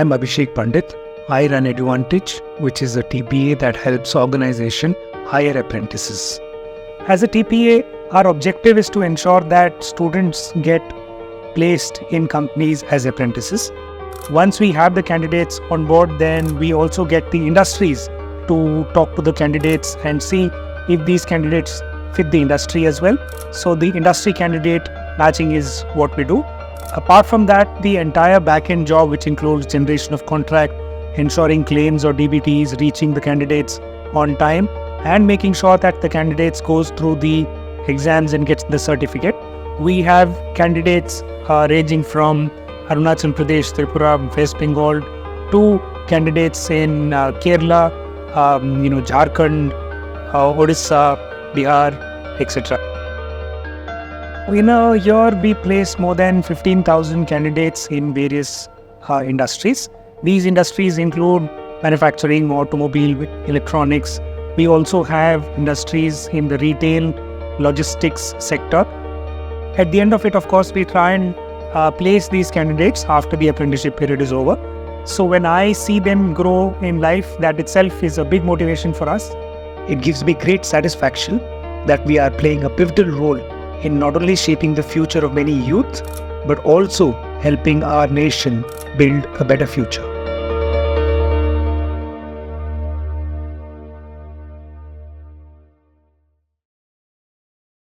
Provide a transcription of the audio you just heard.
I'm Abhishek Pandit. I run Eduvantage, which is a TPA that helps organization hire apprentices. As a TPA, our objective is to ensure that students get placed in companies as apprentices. Once we have the candidates on board, then we also get the industries to talk to the candidates and see if these candidates fit the industry as well. So the industry candidate matching is what we do. Apart from that, the entire back-end job, which includes generation of contract, ensuring claims or DBTs reaching the candidates on time, and making sure that the candidates goes through the exams and gets the certificate. We have candidates ranging from Arunachal Pradesh, Tripura, West Bengal to candidates in Kerala, Jharkhand, Odisha, Bihar, etc. In a year, we place more than 15,000 candidates in various industries. These industries include manufacturing, automobile, electronics. We also have industries in the retail, logistics sector. At the end of it, of course, we try and place these candidates after the apprenticeship period is over. So when I see them grow in life, that itself is a big motivation for us. It gives me great satisfaction that we are playing a pivotal role in not only shaping the future of many youth, but also helping our nation build a better future.